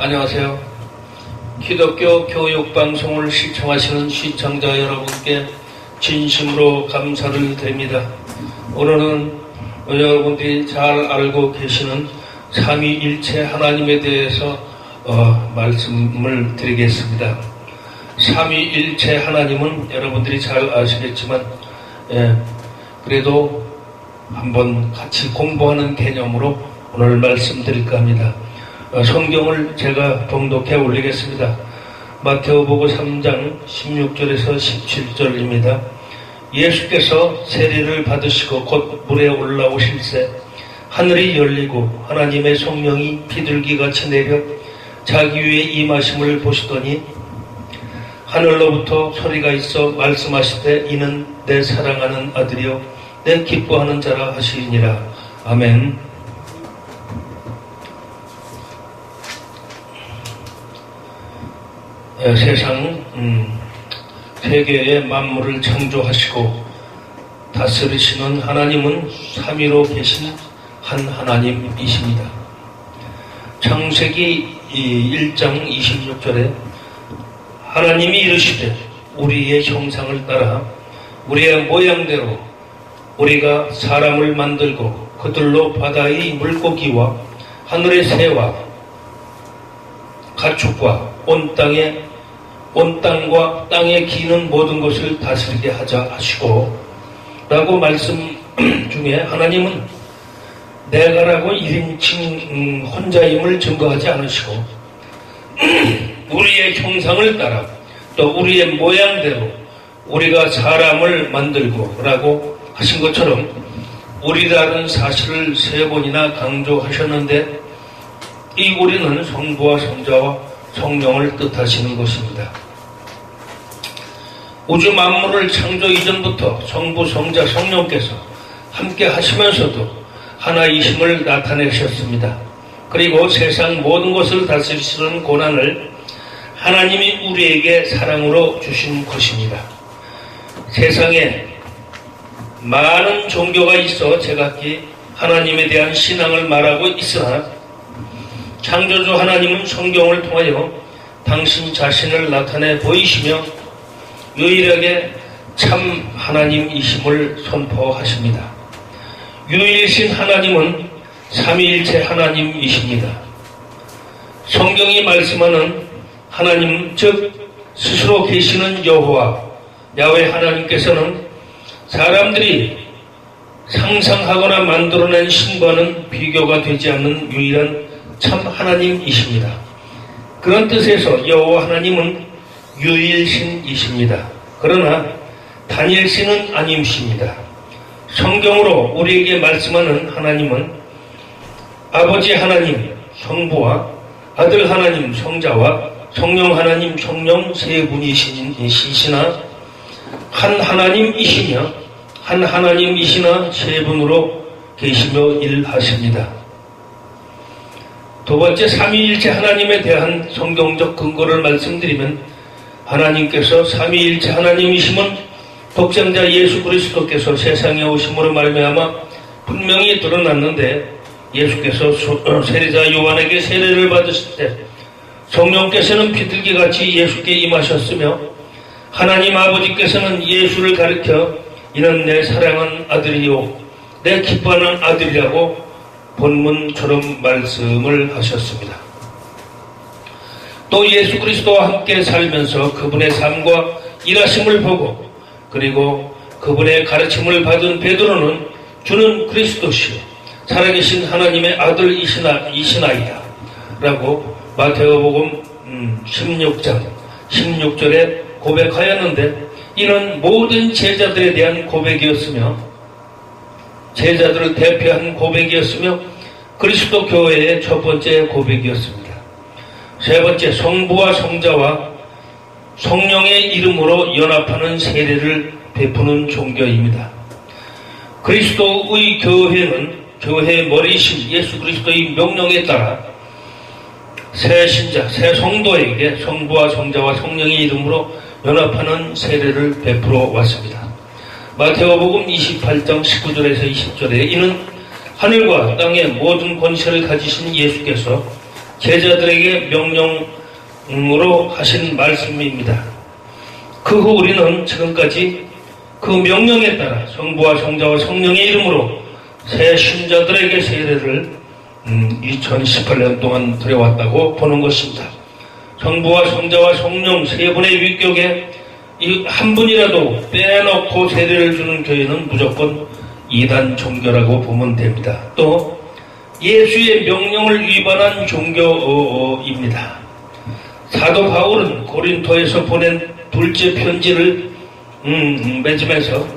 안녕하세요. 기독교 교육방송을 시청하시는 시청자 여러분께 진심으로 감사를 드립니다. 오늘은 여러분들이 잘 알고 계시는 삼위일체 하나님에 대해서 말씀을 드리겠습니다. 삼위일체 하나님은 여러분들이 잘 아시겠지만 그래도 한번 같이 공부하는 개념으로 오늘 말씀드릴까 합니다. 성경을 제가 봉독해 올리겠습니다. 마태복음 3장 16절에서 17절입니다. 예수께서 세례를 받으시고 곧 물에 올라오실새 하늘이 열리고 하나님의 성령이 비둘기같이 내려 자기 위에 임하심을 보시더니 하늘로부터 소리가 있어 말씀하시되 이는 내 사랑하는 아들이요 내 기뻐하는 자라 하시니라. 아멘. 세상 세계의 만물을 창조하시고 다스리시는 하나님은 삼위로 계신 한 하나님이십니다. 창세기 1장 26절에 하나님이 이르시되 우리의 형상을 따라 우리의 모양대로 우리가 사람을 만들고 그들로 바다의 물고기와 하늘의 새와 가축과 온 땅과 땅에 기는 모든 것을 다스리게 하자 하시고 라고 말씀 중에 하나님은 내가라고 1인칭 혼자임을 증거하지 않으시고 우리의 형상을 따라 또 우리의 모양대로 우리가 사람을 만들고 라고 하신 것처럼 우리라는 사실을 3번이나 강조하셨는데 이 우리는 성부와 성자와 성령을 뜻하시는 것입니다. 우주 만물을 창조 이전부터 성부, 성자, 성령께서 함께 하시면서도 하나이심을 나타내셨습니다. 그리고 세상 모든 것을 다스리시는 고난을 하나님이 우리에게 사랑으로 주신 것입니다. 세상에 많은 종교가 있어 제각기 하나님에 대한 신앙을 말하고 있으나 창조주 하나님은 성경을 통하여 당신 자신을 나타내 보이시며 유일하게 참 하나님이심을 선포하십니다. 유일신 하나님은 삼위일체 하나님이십니다. 성경이 말씀하는 하나님 즉 스스로 계시는 여호와 야훼 하나님께서는 사람들이 상상하거나 만들어낸 신과는 비교가 되지 않는 유일한 참 하나님이십니다. 그런 뜻에서 여호와 하나님은 유일신이십니다. 그러나 단일신은 아님십니다. 성경으로 우리에게 말씀하는 하나님은 아버지 하나님 성부와 아들 하나님 성자와 성령 하나님 성령 세 분이시나 한 하나님이시나 세 분으로 계시며 일하십니다. 두 번째 삼위일체 하나님에 대한 성경적 근거를 말씀드리면 하나님께서 삼위일체 하나님이심은 독생자 예수 그리스도께서 세상에 오심으로 말미암아 분명히 드러났는데 예수께서 세례자 요한에게 세례를 받으실 때 성령께서는 비둘기같이 예수께 임하셨으며 하나님 아버지께서는 예수를 가리켜 이는 내 사랑하는 아들이요 내 기뻐하는 아들이라고 본문처럼 말씀을 하셨습니다. 또 예수 그리스도와 함께 살면서 그분의 삶과 일하심을 보고 그리고 그분의 가르침을 받은 베드로는 주는 그리스도시요 살아계신 하나님의 아들이시나이다 라고 마태복음 16장 16절에 고백하였는데 이는 모든 제자들에 대한 고백이었으며 제자들을 대표한 고백이었으며 그리스도 교회의 첫 번째 고백이었습니다. 세 번째 성부와 성자와 성령의 이름으로 연합하는 세례를 베푸는 종교입니다. 그리스도의 교회는 교회의 머리이신 예수 그리스도의 명령에 따라 새 신자, 새 성도에게 성부와 성자와 성령의 이름으로 연합하는 세례를 베풀어 왔습니다. 마태복음 28장 19절에서 20절에 이는 하늘과 땅의 모든 권세를 가지신 예수께서 제자들에게 명령으로 하신 말씀입니다. 그 후 우리는 지금까지 그 명령에 따라 성부와 성자와 성령의 이름으로 새 신자들에게 세례를 2018년 동안 드려왔다고 보는 것입니다. 성부와 성자와 성령 세 분의 위격에 이 한 분이라도 빼놓고 세례를 주는 교회는 무조건 이단 종교라고 보면 됩니다. 또 예수의 명령을 위반한 종교입니다. 사도 바울은 고린토에서 보낸 둘째 편지를 맺으면서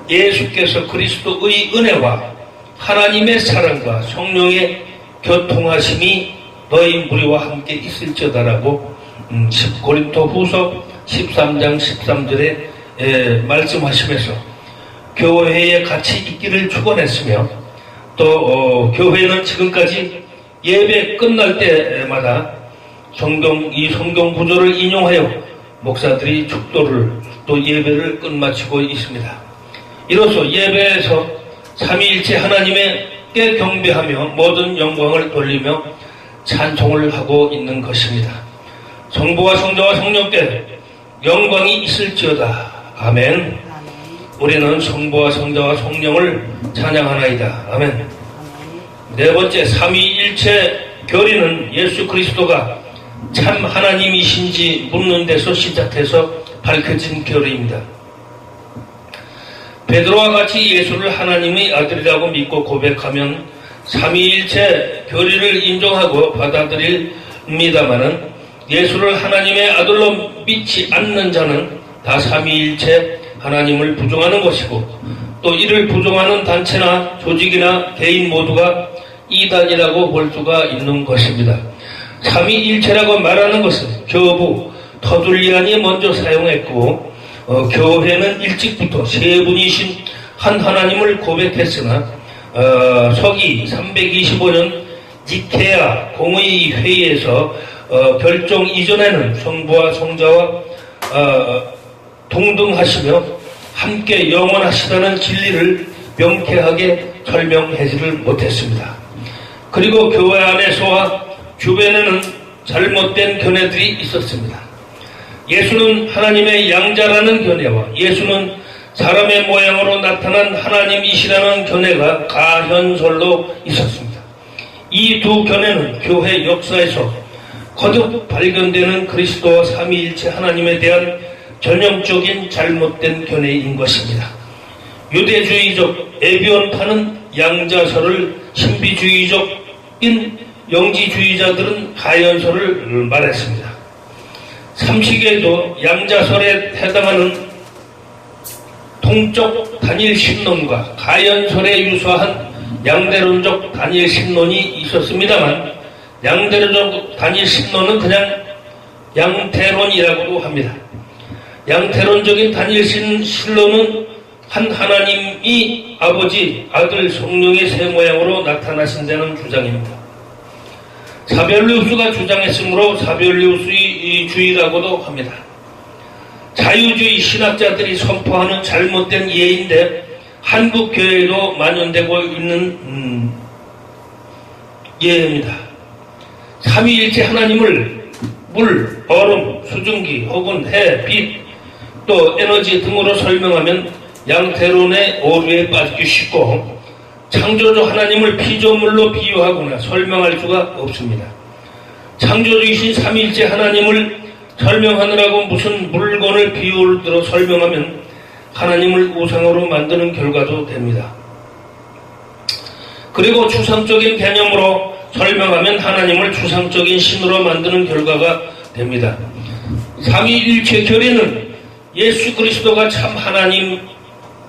예수께서 그리스도의 은혜와 하나님의 사랑과 성령의 교통하심이 너희 무리와 함께 있을지어다라고 고린토 후서 13장 13절에 말씀하시면서 교회에 같이 있기를 축원했으며 또 교회는 지금까지 예배 끝날 때마다 이 성경 구조를 인용하여 목사들이 축도를 또 예배를 끝마치고 있습니다. 이로써 예배에서 삼위일체 하나님께 경배하며 모든 영광을 돌리며 찬송을 하고 있는 것입니다. 성부와 성자와 성령께 영광이 있을지어다. 아멘. 우리는 성부와 성자와 성령을 찬양하나이다. 아멘. 네 번째, 삼위일체 교리는 예수 그리스도가 참 하나님이신지 묻는 데서 시작해서 밝혀진 교리입니다. 베드로와 같이 예수를 하나님의 아들이라고 믿고 고백하면 삼위일체 교리를 인정하고 받아들입니다마는 예수를 하나님의 아들로 믿지 않는 자는 다 삼위일체 하나님을 부정하는 것이고 또 이를 부정하는 단체나 조직이나 개인 모두가 이단이라고 볼 수가 있는 것입니다. 삼위일체라고 말하는 것은 교부 터둘리안이 먼저 사용했고 교회는 일찍부터 세 분이신 한 하나님을 고백했으나 서기 325년 니케아 공의 회의에서 결정 이전에는 성부와 성자와 동등하시며 함께 영원하시다는 진리를 명쾌하게 설명하지를 못했습니다. 그리고 교회 안에서와 주변에는 잘못된 견해들이 있었습니다. 예수는 하나님의 양자라는 견해와 예수는 사람의 모양으로 나타난 하나님이시라는 견해가 가현설로 있었습니다. 이 두 견해는 교회 역사에서 거듭 발견되는 그리스도와 삼위일체 하나님에 대한 전형적인 잘못된 견해인 것입니다. 유대주의적 에비온파는 양자설을, 신비주의적인 영지주의자들은 가연설을 말했습니다. 삼식에도 양자설에 해당하는 통적 단일 신론과 가연설에 유사한 양대론적 단일 신론이 있었습니다만 양대론적 단일 신론은 그냥 양태론이라고도 합니다. 양태론적인 단일 신론은 한 하나님이 아버지, 아들, 성령의 새 모양으로 나타나신다는 주장입니다. 사별리우스가 주장했으므로 사별리우스주의라고도 합니다. 자유주의 신학자들이 선포하는 잘못된 이해인데 한국 교회에도 만연되고 있는 이해입니다. 삼위일체 하나님을 물, 얼음, 수증기 혹은 해, 빛, 또 에너지 등으로 설명하면 양태론의 오류에 빠지기 쉽고 창조주 하나님을 피조물로 비유하거나 설명할 수가 없습니다. 창조주이신 삼위일체 하나님을 설명하느라고 무슨 물건을 비유를 들어 설명하면 하나님을 우상으로 만드는 결과도 됩니다. 그리고 추상적인 개념으로 설명하면 하나님을 추상적인 신으로 만드는 결과가 됩니다. 삼위일체 교리는 예수 그리스도가 참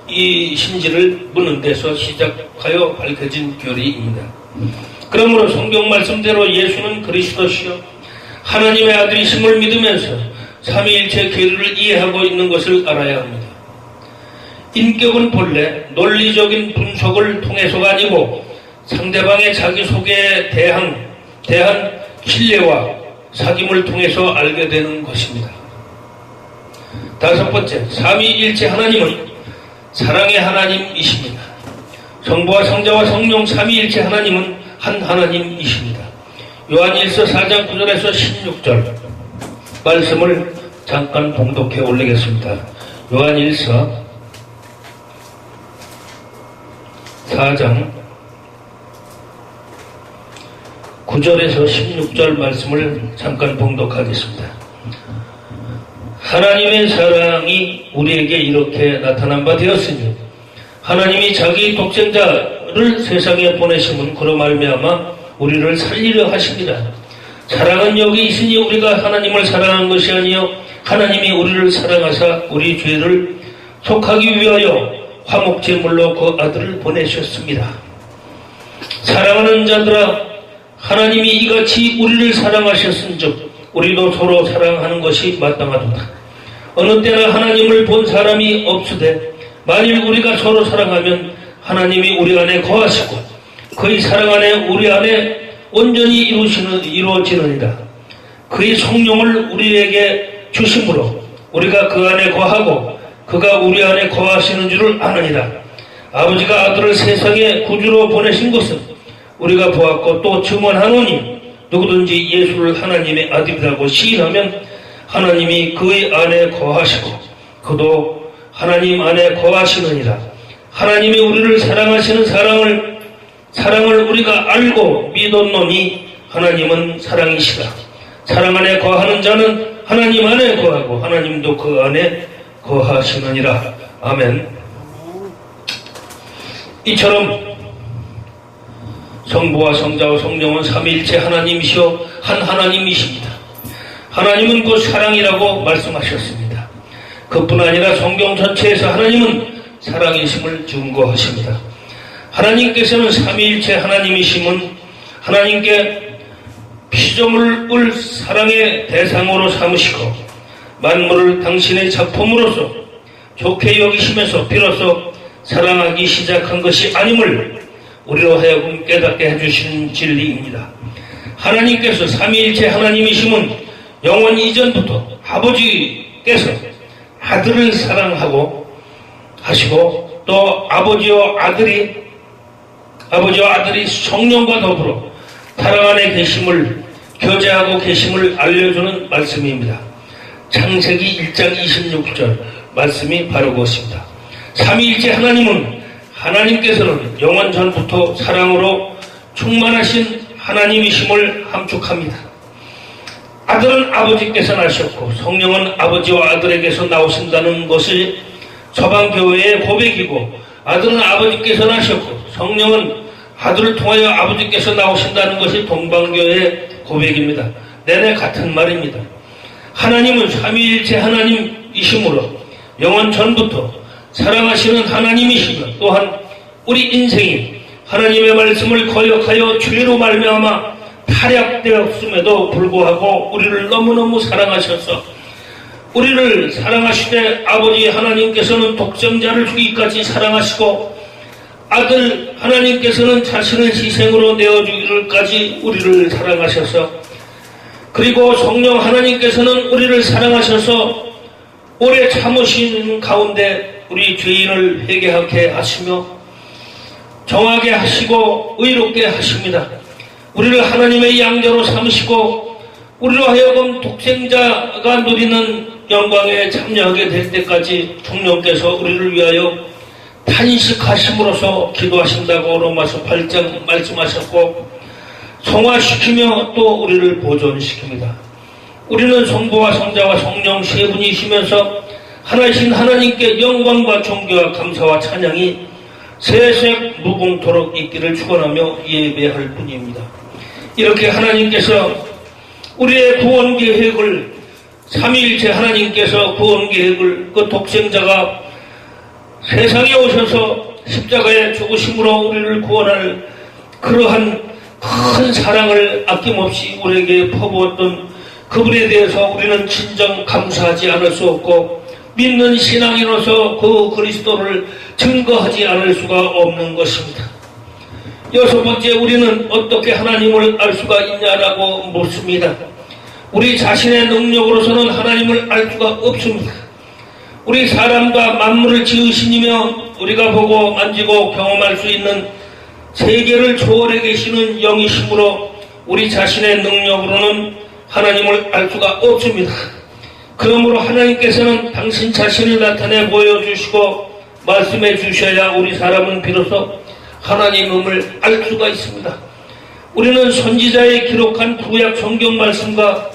하나님이신지를 묻는 데서 시작하여 밝혀진 교리입니다. 그러므로 성경 말씀대로 예수는 그리스도시요 하나님의 아들이심을 믿으면서 삼위일체 교리를 이해하고 있는 것을 알아야 합니다. 인격은 본래 논리적인 분석을 통해서가 아니고 상대방의 자기소개에 대한 신뢰와 사귐을 통해서 알게 되는 것입니다. 다섯 번째, 삼위일체 하나님은 사랑의 하나님이십니다. 성부와 성자와 성령 삼위일체 하나님은 한 하나님이십니다. 요한일서 4장 9절에서 16절 말씀을 잠깐 봉독해 올리겠습니다. 요한일서 4장 9절에서 16절 말씀을 잠깐 봉독하겠습니다. 하나님의 사랑이 우리에게 이렇게 나타난 바 되었으니 하나님이 자기 독생자를 세상에 보내심은 그로 말미암아 우리를 살리려 하십니다. 사랑은 여기 있으니 우리가 하나님을 사랑한 것이 아니요 하나님이 우리를 사랑하사 우리 죄를 속하기 위하여 화목제물로 그 아들을 보내셨습니다. 사랑하는 자들아, 하나님이 이같이 우리를 사랑하셨은즉 우리도 서로 사랑하는 것이 마땅하도다. 어느 때나 하나님을 본 사람이 없으되 만일 우리가 서로 사랑하면 하나님이 우리 안에 거하시고 그의 사랑 안에 우리 안에 온전히 이루어지느니라. 그의 성령을 우리에게 주심으로 우리가 그 안에 거하고 그가 우리 안에 거하시는 줄을 아느니라. 아버지가 아들을 세상에 구주로 보내신 것은 우리가 보았고 또 증언하노니 누구든지 예수를 하나님의 아들이라고 시인하면 하나님이 그의 안에 거하시고 그도 하나님 안에 거하시느니라. 하나님이 우리를 사랑하시는 사랑을 우리가 알고 믿었노니 하나님은 사랑이시라. 사랑 안에 거하는 자는 하나님 안에 거하고 하나님도 그 안에 거하시느니라. 아멘. 이처럼 성부와 성자와 성령은 삼위일체 하나님이시오 한 하나님이십니다. 하나님은 곧 사랑이라고 말씀하셨습니다. 그뿐 아니라 성경 전체에서 하나님은 사랑이심을 증거하십니다. 하나님께서는 삼위일체 하나님이심은 하나님께 피조물을 사랑의 대상으로 삼으시고 만물을 당신의 작품으로서 좋게 여기시면서 비로소 사랑하기 시작한 것이 아님을 우리로 하여금 깨닫게 해주신 진리입니다. 하나님께서 삼위일체 하나님이심은 영원 이전부터 아버지께서 아들을 사랑하고 하시고 또 아버지와 아들이 성령과 더불어 사랑 안에 계심을 교제하고 계심을 알려주는 말씀입니다. 창세기 1장 26절 말씀이 바로 그것입니다. 삼위일체 하나님께서는 영원 전부터 사랑으로 충만하신 하나님이심을 함축합니다. 아들은 아버지께서 나셨고 성령은 아버지와 아들에게서 나오신다는 것이 서방교회의 고백이고 아들은 아버지께서 나셨고 성령은 아들을 통하여 아버지께서 나오신다는 것이 동방교회의 고백입니다. 내내 같은 말입니다. 하나님은 삼위일체 하나님이시므로 영원 전부터 사랑하시는 하나님이시며 또한 우리 인생이 하나님의 말씀을 거역하여 죄로 말미암아 타락되었음에도 불구하고 우리를 너무너무 사랑하셔서 우리를 사랑하시되 아버지 하나님께서는 독생자를 주기까지 사랑하시고 아들 하나님께서는 자신을 희생으로 내어주기를까지 우리를 사랑하셔서 그리고 성령 하나님께서는 우리를 사랑하셔서 오래 참으신 가운데 우리 죄인을 회개하게 하시며 정하게 하시고 의롭게 하십니다. 우리를 하나님의 양자로 삼으시고 우리로 하여금 독생자가 누리는 영광에 참여하게 될 때까지 성령께서 우리를 위하여 탄식하심으로써 기도하신다고 로마서 8장 말씀하셨고 성화시키며 또 우리를 보존시킵니다. 우리는 성부와 성자와 성령 세 분이시면서 하나이신 하나님께 영광과 존귀와 감사와 찬양이 세세 무궁토록 있기를 축원하며 예배할 뿐입니다. 이렇게 하나님께서 우리의 구원 계획을 삼위일체 하나님께서 구원 계획을 그 독생자가 세상에 오셔서 십자가에 죽으심으로 우리를 구원할 그러한 큰 사랑을 아낌없이 우리에게 퍼부었던 그분에 대해서 우리는 진정 감사하지 않을 수 없고 믿는 신앙인으로서 그 그리스도를 증거하지 않을 수가 없는 것입니다. 여섯 번째, 우리는 어떻게 하나님을 알 수가 있냐라고 묻습니다. 우리 자신의 능력으로서는 하나님을 알 수가 없습니다. 우리 사람과 만물을 지으시니며 우리가 보고 만지고 경험할 수 있는 세계를 초월해 계시는 영이심으로 우리 자신의 능력으로는 하나님을 알 수가 없습니다. 그러므로 하나님께서는 당신 자신을 나타내 보여주시고 말씀해 주셔야 우리 사람은 비로소 하나님을 알 수가 있습니다. 우리는 선지자의 기록한 구약 성경 말씀과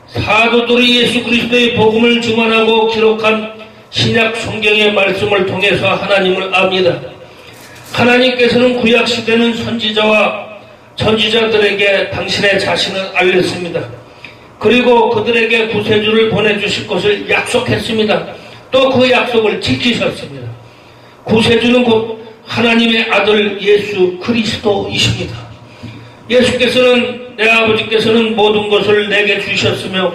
사도들이 예수 그리스도의 복음을 증언하고 기록한 신약 성경의 말씀을 통해서 하나님을 압니다. 하나님께서는 구약 시대는 선지자와 선지자들에게 당신의 자신을 알렸습니다. 그리고 그들에게 구세주를 보내주실 것을 약속했습니다. 또 그 약속을 지키셨습니다. 구세주는 곧 하나님의 아들 예수 그리스도이십니다. 예수께서는 내 아버지께서는 모든 것을 내게 주셨으며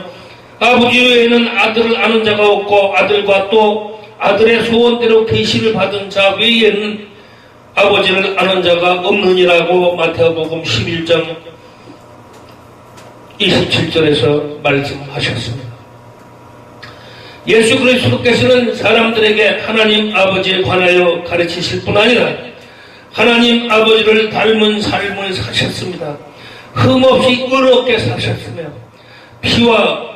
아버지 외에는 아들을 아는 자가 없고 아들과 또 아들의 소원대로 계시를 받은 자 외에는 아버지를 아는 자가 없느니라고 마태복음 11장 27절에서 말씀하셨습니다. 예수 그리스도께서는 사람들에게 하나님 아버지에 관하여 가르치실 뿐 아니라 하나님 아버지를 닮은 삶을 사셨습니다. 흠없이 의롭게 사셨으며 피와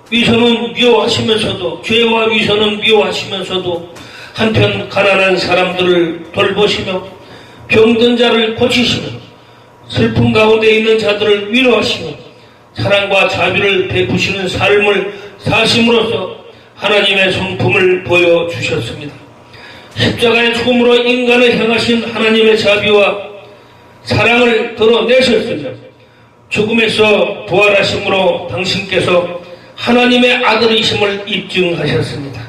위선은 미워하시면서도 죄와 위선은 미워하시면서도 한편 가난한 사람들을 돌보시며 병든 자를 고치시며 슬픔 가운데 있는 자들을 위로하시며 사랑과 자비를 베푸시는 삶을 사심으로써 하나님의 성품을 보여주셨습니다. 십자가의 죽음으로 인간을 향하신 하나님의 자비와 사랑을 드러내셨으며 죽음에서 부활하심으로 당신께서 하나님의 아들이심을 입증하셨습니다.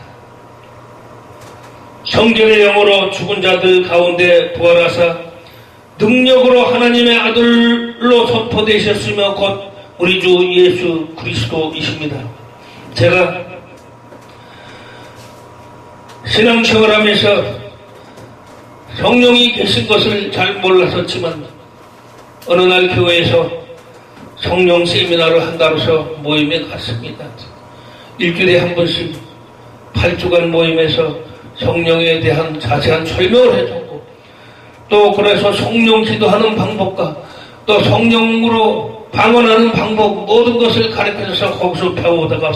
성경의 영어로 죽은 자들 가운데 부활하사 능력으로 하나님의 아들로 선포되셨으며 곧 우리 주 예수 그리스도이십니다. 제가 신앙생활하면서 성령이 계신 것을 잘 몰랐었지만 어느 날 교회에서 성령 세미나를 한다로서 모임에 갔습니다. 일주일에 한 번씩 8주간 모임에서 성령에 대한 자세한 설명을 해줬고 또 그래서 성령 기도하는 방법과 또 성령으로 방언하는 방법 모든 것을 가르쳐줘서 거기서 배우다가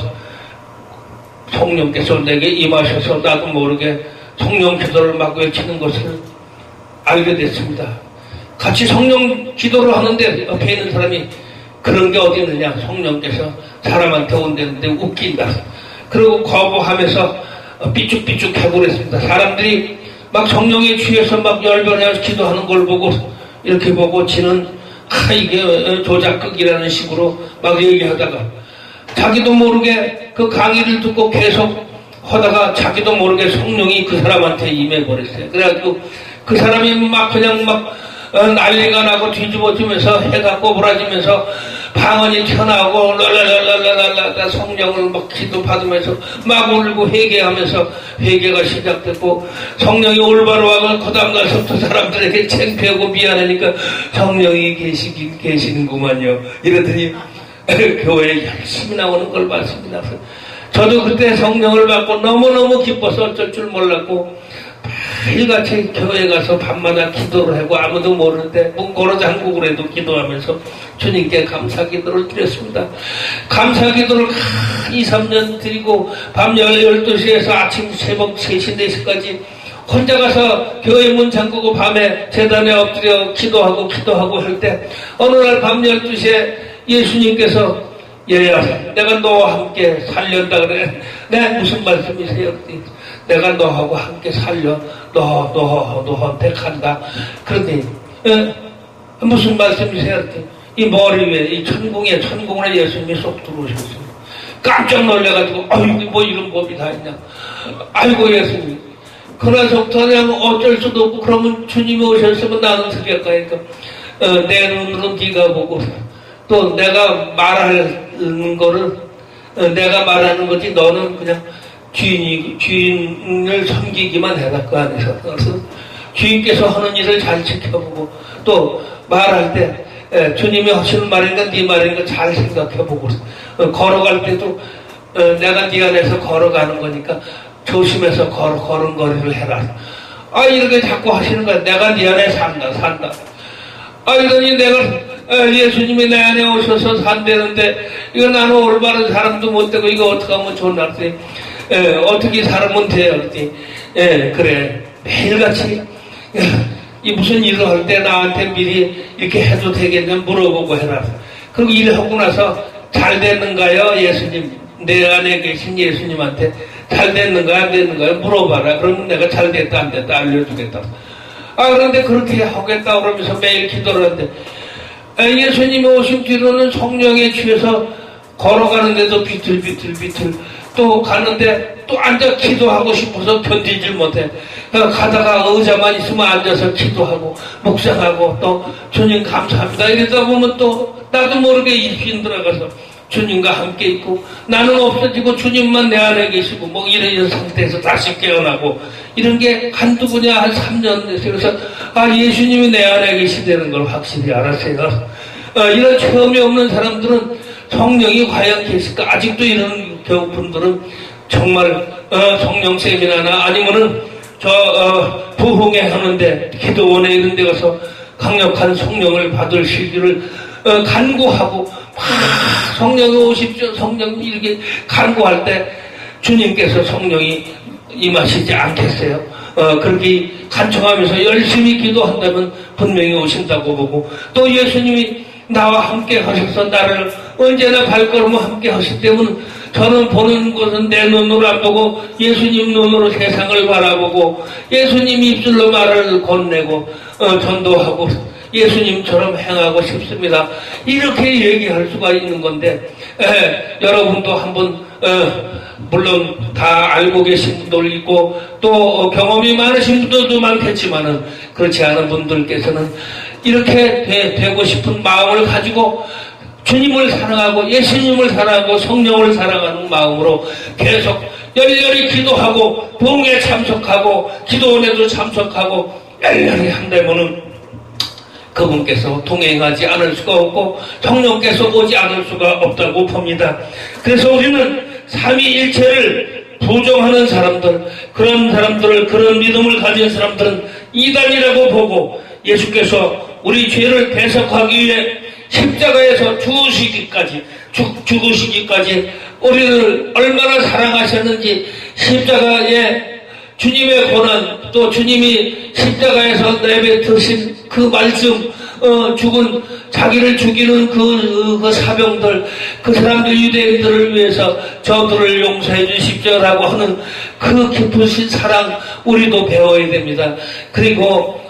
성령께서 내게 임하셔서 나도 모르게 성령 기도를 막 외치는 것을 알게 됐습니다. 같이 성령 기도를 하는데 옆에 있는 사람이 그런 게 어디 있느냐, 성령께서 사람한테 온다는데 웃긴다. 그리고 거부하면서 삐죽삐죽 하고 그랬습니다. 사람들이 막 성령에 취해서 막 열변해서 기도하는 걸 보고 이렇게 보고 지는 이게 조작극이라는 식으로 막 얘기하다가 자기도 모르게 그 강의를 듣고 계속 하다가 자기도 모르게 성령이 그 사람한테 임해버렸어요. 그래가지고 그 사람이 막 그냥 막 난리가 나고 뒤집어지면서 해가 꼬부라지면서 방언이 튀어나오고 랄랄랄랄랄랄라 성령을 막 기도받으면서 막 울고 회개하면서 회개가 시작됐고 성령이 올바로 와서 그 다음날부터 사람들에게 창피하고 미안하니까 성령이 계시긴 계시는구만요. 이러더니 교회에 열심히 나오는 걸 봤습니다. 저도 그때 성령을 받고 너무너무 기뻐서 어쩔 줄 몰랐고 매일같이 교회에 가서 밤마다 기도를 하고 아무도 모르는데 문고로 잠그고라도 기도하면서 주님께 감사 기도를 드렸습니다. 감사 기도를 2, 3년 드리고 밤 12시에서 아침 새벽 3시, 4시까지 혼자 가서 교회 문 잠그고 밤에 제단에 엎드려 기도하고 할 때 어느 날 밤 12시에 예수님께서 얘야 내가 너와 함께 살련다 그래. 네 무슨 말씀이세요? 내가 너하고 함께 살려 너 택한다. 그런데 무슨 말씀이세요? 이 머리 위에 이 천궁에 예수님이 쏙 들어오셨어요. 깜짝 놀래가지고 아이고 뭐 이런 법이 다 있냐. 아이고 예수님. 그날서부터 그냥 어쩔 수도 없고 그러면 주님이 오셨으면 나는 어떻게 할까 하니까 내 눈으로 네가 보고 또 내가 말하는 거를 내가 말하는 거지 너는 그냥 주인을 섬기기만 해라 그 안에서. 그래서 주인께서 하는 일을 잘 지켜보고 또 말할 때 주님이 하시는 말인가 네 말인가 잘 생각해보고 걸어갈 때도 내가 네 안에서 걸어가는 거니까 조심해서 걸음걸이를 해라. 이렇게 자꾸 하시는 거야. 내가 네 안에 산다. 이러니 내가 예수님이 내 안에 오셔서 산다는데 이거 나는 올바른 사람도 못 되고 이거 어떻게 하면 좋나 그랬더니 어떻게 살면 돼요 그랬더니 그래 매일같이 이 무슨 일을 할 때 나한테 미리 이렇게 해도 되겠냐 물어보고 해라. 그리고 일하고 나서 잘 됐는가요? 예수님 내 안에 계신 예수님한테 잘 됐는가 안 됐는가 물어봐라. 그러면 내가 잘 됐다 안 됐다 알려주겠다. 그런데 그렇게 하겠다 그러면서 매일 기도를 하는데 예수님이 오신 뒤로는 성령에 취해서 걸어가는데도 비틀비틀 또 가는데 또 앉아 기도하고 싶어서 견디질 못해. 가다가 의자만 있으면 앉아서 기도하고 묵상하고 또 주님 감사합니다 이러다 보면 또 나도 모르게 입신 들어가서 주님과 함께 있고 나는 없어지고 주님만 내 안에 계시고 뭐 이런 상태에서 다시 깨어나고 이런 게 한두 분이야 한 3년 됐어요. 그래서 예수님이 내 안에 계시다는 걸 확실히 알았어요. 이런 체험이 없는 사람들은 성령이 과연 계실까? 아직도 이런 분들은 정말 성령 세미나나 아니면은 부흥회 하는데 기도원에 이런 데 가서 강력한 성령을 받을 시기를 간구하고 성령이 오십시오 성령 이렇게 간구할 때 주님께서 성령이 임하시지 않겠어요? 그렇게 간청하면서 열심히 기도한다면 분명히 오신다고 보고 또 예수님이 나와 함께 하셔서 나를 언제나 발걸음을 함께 하실 때면 저는 보는 것은 내 눈으로 안 보고 예수님 눈으로 세상을 바라보고 예수님 입술로 말을 건네고 전도하고 예수님처럼 행하고 싶습니다. 이렇게 얘기할 수가 있는 건데 여러분도 한번 물론 다 알고 계신 분들 있고 또 경험이 많으신 분들도 많겠지만은 그렇지 않은 분들께서는 이렇게 되고 싶은 마음을 가지고 주님을 사랑하고 예수님을 사랑하고 성령을 사랑하는 마음으로 계속 열렬히 기도하고 부흥에 참석하고 기도원에도 참석하고 열렬히 한다면은 그분께서 동행하지 않을 수가 없고 성령께서 오지 않을 수가 없다고 봅니다. 그래서 우리는 삼위일체를 부정하는 사람들, 그런 사람들을, 그런 믿음을 가진 사람들은 이단이라고 보고 예수께서 우리 죄를 대속하기 위해 십자가에서 죽으시기까지 우리를 얼마나 사랑하셨는지 십자가에 주님의 고난 또 주님이 십자가에서 내뱉으신 그 말씀 자기를 죽이는 그 사병들 그 사람들 유대인들을 위해서 저들을 용서해 주십시오라고 하는 그 깊으신 사랑 우리도 배워야 됩니다. 그리고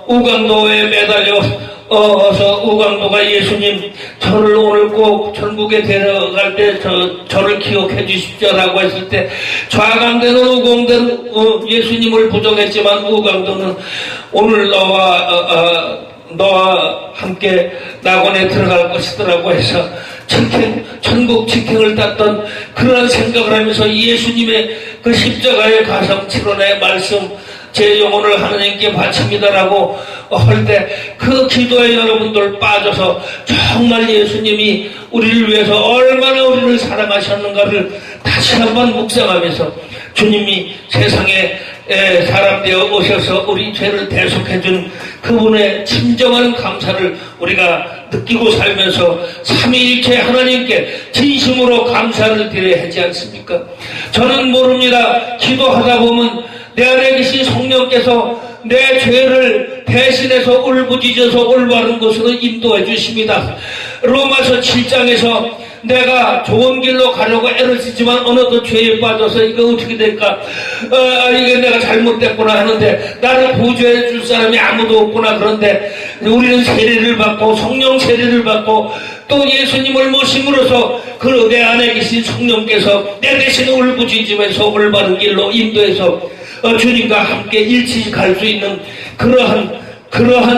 우강도에 매달려 우강도가 예수님 저를 오늘 꼭 천국에 데려갈 때 저를 기억해 주십시오라고 했을 때 좌강대는 우강대는 예수님을 부정했지만 우강도는 오늘 너와 함께 낙원에 들어갈 것이더라고 해서 천국 직행을 땄던 그러한 생각을 하면서 예수님의 그 십자가의 가성 7원의 말씀 제 영혼을 하나님께 바칩니다라고 할 때 그 기도에 여러분들 빠져서 정말 예수님이 우리를 위해서 얼마나 우리를 사랑하셨는가를 다시 한번 묵상하면서 주님이 세상에 사람 되어 오셔서 우리 죄를 대속해준 그분의 진정한 감사를 우리가 느끼고 살면서 삼위일체 하나님께 진심으로 감사를 드려야 하지 않습니까? 저는 모릅니다. 기도하다 보면 내 안에 계신 성령께서 내 죄를 대신해서 울부짖어서 올바른 곳으로 인도해 주십니다. 로마서 7장에서 내가 좋은 길로 가려고 애를 쓰지만 어느덧 죄에 빠져서 이거 어떻게 될까? 이게 내가 잘못됐구나 하는데 나를 구조해 줄 사람이 아무도 없구나. 그런데 우리는 세례를 받고 성령 세례를 받고 또 예수님을 모심으로써 그 내 안에 계신 성령께서 내 대신 울부짖으면서 올바른 길로 인도해서 주님과 함께 일치 갈 수 있는 그러한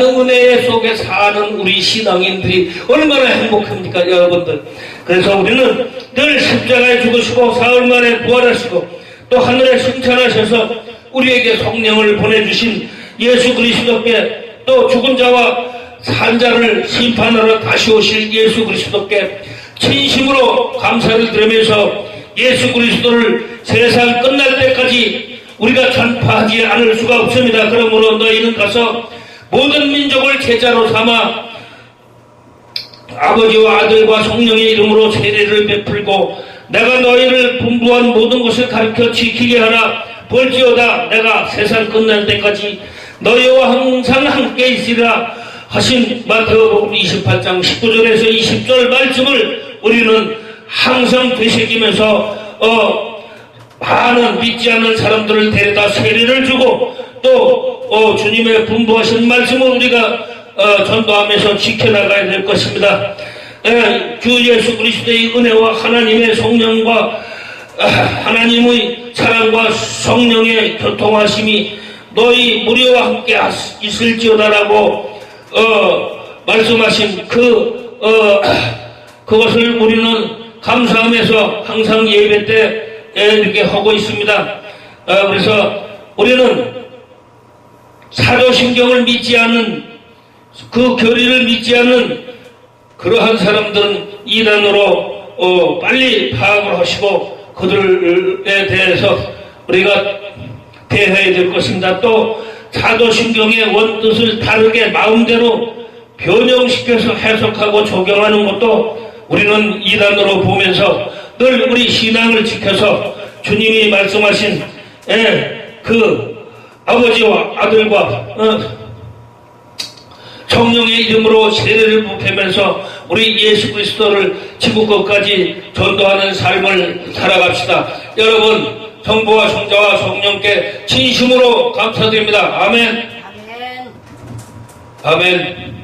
은혜 속에 사는 우리 신앙인들이 얼마나 행복합니까 여러분들. 그래서 우리는 늘 십자가에 죽으시고 사흘 만에 부활하시고 또 하늘에 승천하셔서 우리에게 성령을 보내주신 예수 그리스도께 또 죽은 자와 산 자를 심판하러 다시 오실 예수 그리스도께 진심으로 감사를 드리면서 예수 그리스도를 세상 끝날 때까지 우리가 전파하지 않을 수가 없습니다. 그러므로 너희는 가서 모든 민족을 제자로 삼아 아버지와 아들과 성령의 이름으로 세례를 베풀고 내가 너희를 분부한 모든 것을 가르쳐 지키게 하라. 볼지어다 내가 세상 끝날 때까지 너희와 항상 함께 있으리라 하신 마태복음 28장 19절에서 20절 말씀을 우리는 항상 되새기면서 많은 믿지 않는 사람들을 데려다 세례를 주고 또 주님의 분부하신 말씀을 우리가 전도하면서 지켜나가야 될 것입니다. 주 예수 그리스도의 은혜와 하나님의 성령과 하나님의 사랑과 성령의 교통하심이 너희 무리와 함께 있을지어다라고 말씀하신 그것을 우리는 감사하면서 항상 예배 때 이렇게 하고 있습니다. 그래서 우리는 사도신경을 믿지 않는 그 교리를 믿지 않는 그러한 사람들은 이단으로 빨리 파악을 하시고 그들에 대해서 우리가 대해야 될 것입니다. 또 사도신경의 원뜻을 다르게 마음대로 변형시켜서 해석하고 적용하는 것도 우리는 이단으로 보면서 늘 우리 신앙을 지켜서 주님이 말씀하신 그 아버지와 아들과 성령의 이름으로 세례를 베풀면서 우리 예수 그리스도를 지구 끝까지 전도하는 삶을 살아갑시다. 여러분 성부와 성자와 성령께 진심으로 감사드립니다. 아멘. 아멘.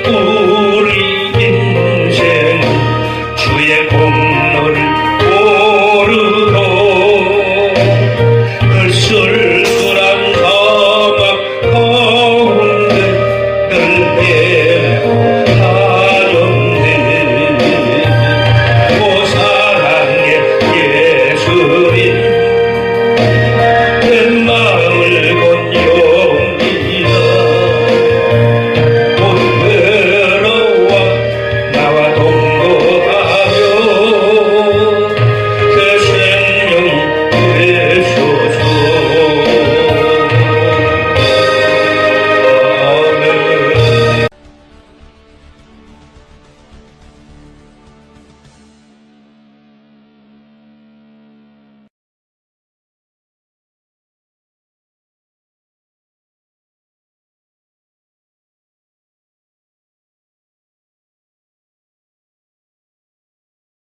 우리 인생 주의 공